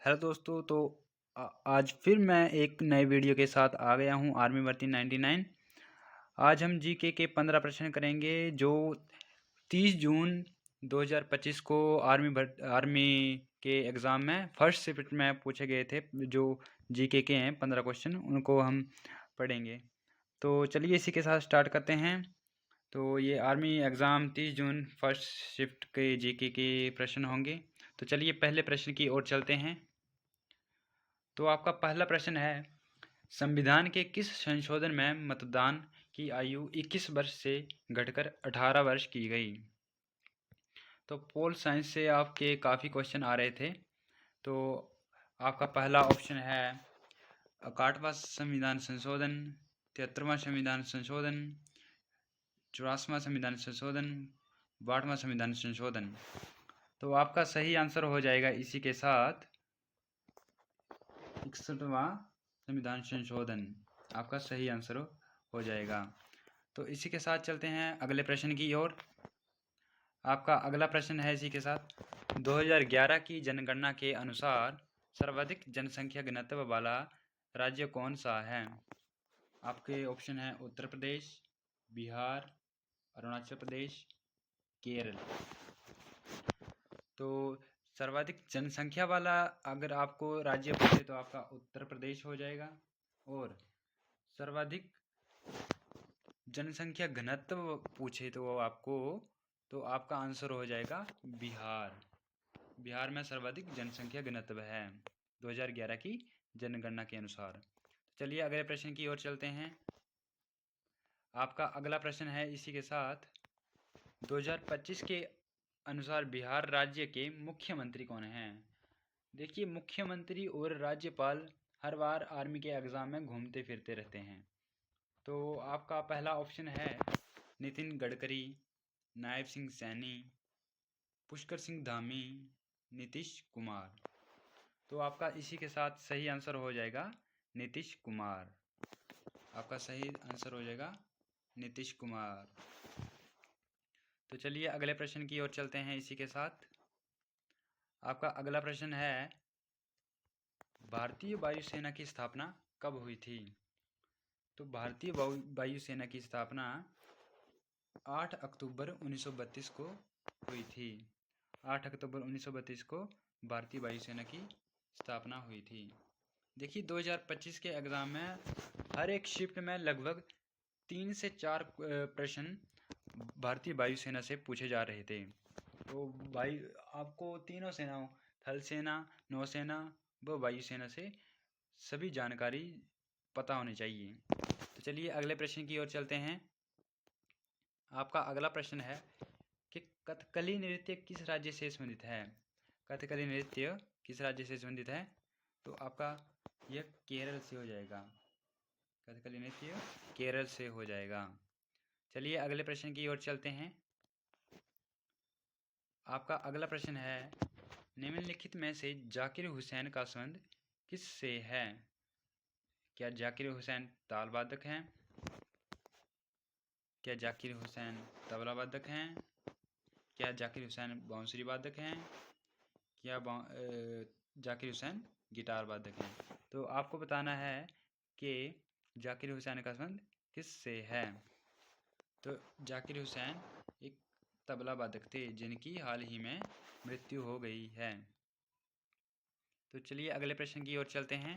Hello दोस्तों। आज फिर मैं एक नए वीडियो के साथ आ गया हूँ आर्मी भर्ती 99। आज हम जीके के 15 प्रश्न करेंगे जो 30 जून 2025 को आर्मी के एग्ज़ाम में फर्स्ट शिफ्ट में पूछे गए थे। जो जीके के हैं 15 क्वेश्चन उनको हम पढ़ेंगे। तो चलिए इसी के साथ स्टार्ट करते हैं। तो ये army exam 30 June first shift के जीके के प्रश्न होंगे। तो चलिए पहले प्रश्न की ओर चलते हैं। तो आपका पहला प्रश्न है, संविधान के किस संशोधन में मतदान की आयु 21 वर्ष से घटकर 18 वर्ष की गई? तो पोल साइंस से आपके काफ़ी क्वेश्चन आ रहे थे। तो आपका पहला ऑप्शन है 61वां संविधान संशोधन, 73वां संविधान संशोधन, 84वां संविधान संशोधन, 62वां संविधान संशोधन। तो आपका सही आंसर हो जाएगा इसी के साथ 61वां संविधान संशोधन। आपका सही आंसर हो जाएगा। तो इसी के साथ चलते हैं अगले प्रश्न की ओर। आपका अगला प्रश्न है इसी के साथ, 2011 की जनगणना के अनुसार सर्वाधिक जनसंख्या घनत्व वाला राज्य कौन सा है? आपके ऑप्शन है उत्तर प्रदेश, बिहार, अरुणाचल प्रदेश, केरल। तो सर्वाधिक जनसंख्या वाला अगर आपको राज्य पूछे तो आपका उत्तर प्रदेश हो जाएगा, और सर्वाधिक जनसंख्या घनत्व पूछे तो आपका आंसर हो जाएगा बिहार। बिहार में सर्वाधिक जनसंख्या घनत्व है 2011 की जनगणना के अनुसार। चलिए अगले प्रश्न की ओर चलते हैं। आपका अगला प्रश्न है इसी के साथ, 2025 के अनुसार बिहार राज्य के मुख्यमंत्री कौन हैं? देखिए, मुख्यमंत्री और राज्यपाल हर बार आर्मी के एग्ज़ाम में घूमते फिरते रहते हैं। तो आपका पहला ऑप्शन है नितिन गडकरी, नायब सिंह सैनी, पुष्कर सिंह धामी, नीतीश कुमार। तो आपका इसी के साथ सही आंसर हो जाएगा नीतीश कुमार। आपका सही आंसर हो जाएगा नीतीश कुमार। तो चलिए अगले प्रश्न की ओर चलते हैं इसी के साथ। आपका अगला प्रश्न है, भारतीय वायुसेना की स्थापना कब हुई थी? तो भारतीय वायुसेना की स्थापना 8 अक्टूबर 1932 को हुई थी। 8 अक्टूबर 1932 को भारतीय वायुसेना की स्थापना हुई थी। देखिए, 2025 के एग्ज़ाम में हर एक शिफ्ट में लगभग 3 से 4 प्रश्न भारतीय वायुसेना से पूछे जा रहे थे। तो आपको तीनों सेनाओं, थल सेना, नौसेना व वायुसेना से सभी जानकारी पता होनी चाहिए। तो चलिए अगले प्रश्न की ओर चलते हैं। आपका अगला प्रश्न है कि कथकली नृत्य किस राज्य से संबंधित है? कथकली नृत्य किस राज्य से संबंधित है? तो आपका यह केरल से हो जाएगा। कथकली नृत्य केरल से हो जाएगा। चलिए अगले प्रश्न की ओर चलते हैं। आपका अगला प्रश्न है, निम्नलिखित में से जाकिर हुसैन का संबंध किस से है? क्या जाकिर हुसैन ताल वादक हैं? क्या जाकिर हुसैन तबला वादक हैं? क्या जाकिर हुसैन बांसुरी वादक हैं? क्या जाकिर हुसैन गिटार वादक हैं? तो आपको बताना है कि जाकिर हुसैन का संबंध किस से है। तो जाकिर हुसैन एक तबला वादक थे जिनकी हाल ही में मृत्यु हो गई है। तो चलिए अगले प्रश्न की ओर चलते हैं।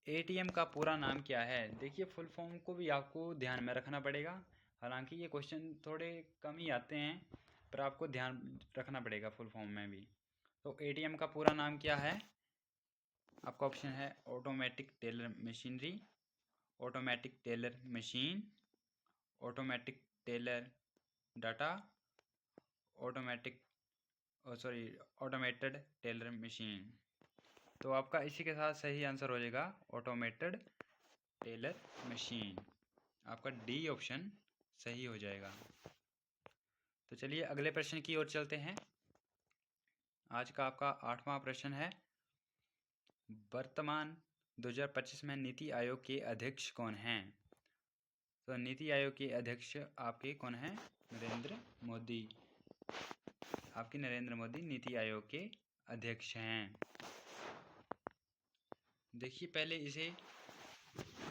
एटीएम का पूरा नाम क्या है? देखिए, फुल फॉर्म को भी आपको ध्यान में रखना पड़ेगा। हालांकि ये क्वेश्चन थोड़े कम ही आते हैं, पर आपको ध्यान रखना पड़ेगा फुल फॉर्म में भी। तो एटीएम का पूरा नाम क्या है? आपका ऑप्शन है automatic teller machinery, automatic teller machine, automatic teller data, automatic automated teller machine. तो आपका इसी के साथ सही आंसर हो जाएगा ऑटोमेटेड टेलर मशीन। आपका डी ऑप्शन सही हो जाएगा। तो चलिए अगले प्रश्न की ओर चलते हैं। आज का आपका 8वां प्रश्न है, वर्तमान 2025 में नीति आयोग के अध्यक्ष कौन हैं? तो नीति आयोग के अध्यक्ष आपके कौन हैं? नरेंद्र मोदी। आपके नरेंद्र मोदी नीति आयोग के अध्यक्ष हैं। देखिए, पहले इसे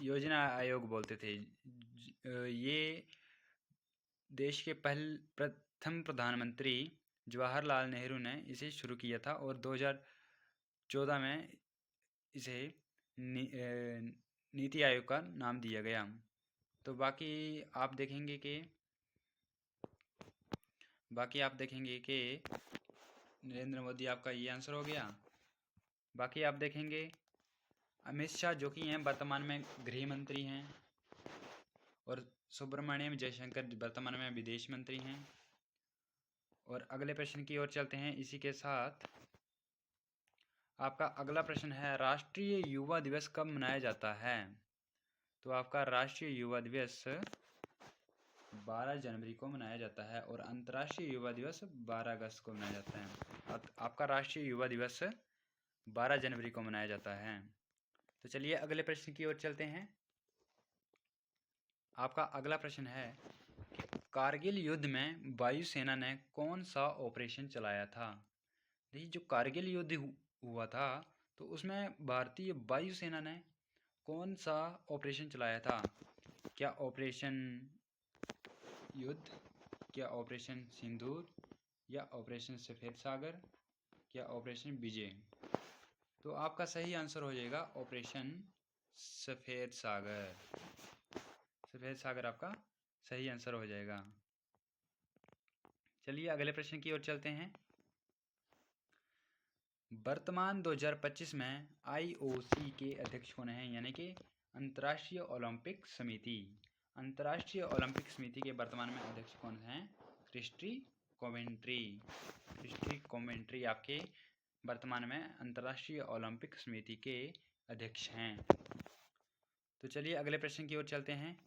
योजना आयोग बोलते थे। ये देश के प्रथम प्रधानमंत्री जवाहरलाल नेहरू ने इसे शुरू किया था और 2014 में इसे नीति आयोग का नाम दिया गया। तो बाकी आप देखेंगे कि नरेंद्र मोदी आपका ये आंसर हो गया। बाकी आप देखेंगे अमित शाह जो कि हैं वर्तमान में गृह मंत्री हैं, और सुब्रमण्यम जयशंकर वर्तमान में विदेश मंत्री हैं। और अगले प्रश्न की ओर चलते हैं। इसी के साथ आपका अगला प्रश्न है, राष्ट्रीय युवा दिवस कब मनाया जाता है? तो आपका राष्ट्रीय युवा दिवस 12 जनवरी को मनाया जाता है और अंतर्राष्ट्रीय युवा दिवस 12 अगस्त को मनाया जाता है। आपका राष्ट्रीय युवा दिवस 12 जनवरी को मनाया जाता है। तो चलिए अगले प्रश्न की ओर चलते हैं। आपका अगला प्रश्न है, कारगिल युद्ध में वायुसेना ने कौन सा ऑपरेशन चलाया था? देखिए, जो कारगिल युद्ध हुआ था तो उसमें भारतीय वायुसेना ने कौन सा ऑपरेशन चलाया था? क्या ऑपरेशन युद्ध, क्या ऑपरेशन सिंदूर, या ऑपरेशन सफ़ेद सागर, या ऑपरेशन विजय? तो आपका सही आंसर हो जाएगा ऑपरेशन सफ़ेद सागर। सफ़ेद सागर आपका सही आंसर हो जाएगा। चलिए अगले प्रश्न की ओर चलते हैं। वर्तमान 2025 में IOC के अध्यक्ष कौन हैं? यानी कि अंतर्राष्ट्रीय ओलंपिक समिति। अंतर्राष्ट्रीय ओलंपिक समिति के वर्तमान में अध्यक्ष कौन हैं? Christie Coventry. क्रिस्टी कोवेंट्री आपके वर्तमान में अंतर्राष्ट्रीय ओलंपिक समिति के अध्यक्ष हैं। तो चलिए अगले प्रश्न की ओर चलते हैं।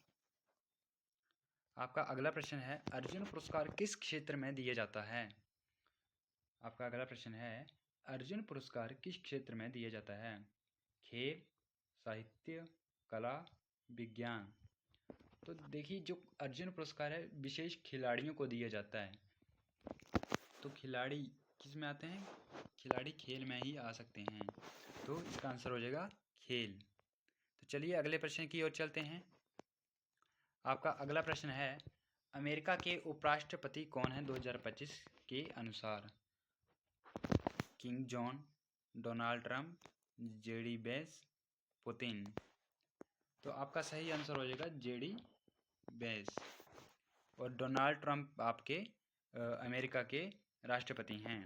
आपका अगला प्रश्न है, अर्जुन पुरस्कार किस क्षेत्र में दिया जाता है? आपका अगला प्रश्न है, अर्जुन पुरस्कार किस क्षेत्र में दिया जाता है? खेल, साहित्य, कला, विज्ञान? तो देखिए, जो अर्जुन पुरस्कार है विशेष खिलाड़ियों को दिया जाता है। तो खिलाड़ी किस में आते हैं? खिलाड़ी खेल में ही आ सकते हैं। तो इसका आंसर हो जाएगा खेल। तो चलिए अगले प्रश्न की ओर चलते हैं। आपका अगला प्रश्न है, अमेरिका के उपराष्ट्रपति कौन है 2025 के अनुसार? King John, Donald Trump, JD base, Putin? तो आपका सही आंसर हो जाएगा जेडी बेस। और डोनाल्ड ट्रंप आपके अमेरिका के राष्ट्रपति हैं।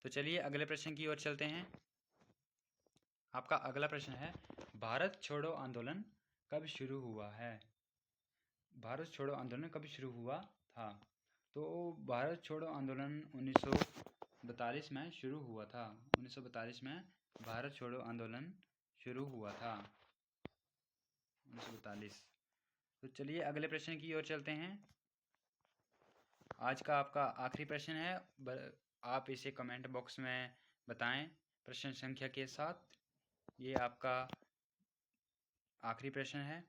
तो चलिए अगले प्रश्न की ओर चलते हैं। आपका अगला प्रश्न है, भारत छोड़ो आंदोलन कब शुरू हुआ है? भारत छोड़ो आंदोलन कब शुरू हुआ था? तो भारत छोड़ो आंदोलन 1942 में शुरू हुआ था। 1942 में भारत छोड़ो आंदोलन शुरू हुआ था। 1942। तो चलिए अगले प्रश्न की ओर चलते हैं। आज का आपका आखिरी प्रश्न है, आप इसे कमेंट बॉक्स में बताएं प्रश्न संख्या के साथ। ये आपका आखिरी प्रश्न है।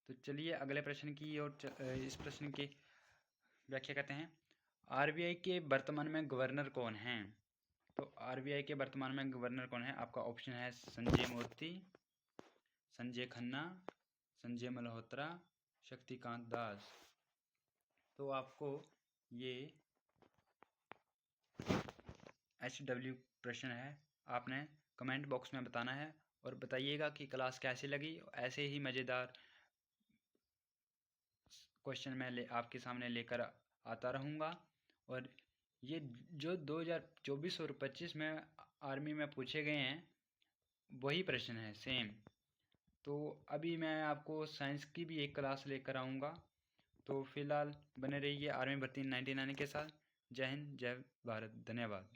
तो चलिए अगले प्रश्न की ओर इस प्रश्न की व्याख्या करते हैं। आरबीआई के वर्तमान में गवर्नर कौन हैं? तो आरबीआई के वर्तमान में गवर्नर कौन है? आपका ऑप्शन है संजय मूर्ति, संजय खन्ना, संजय मल्होत्रा, शक्तिकांत दास। तो आपको ये HW प्रश्न है, आपने कमेंट बॉक्स में बताना है और बताइएगा कि क्लास कैसी लगी। ऐसे ही मज़ेदार क्वेश्चन मैं आपके सामने लेकर आता रहूँगा। और ये जो 2024 और 25 में आर्मी में पूछे गए हैं वही प्रश्न है सेम। तो अभी मैं आपको साइंस की भी एक क्लास लेकर आऊँगा। तो फिलहाल बने रहिए आर्मी भर्ती 99 के साथ। जय हिंद, जय भारत, धन्यवाद।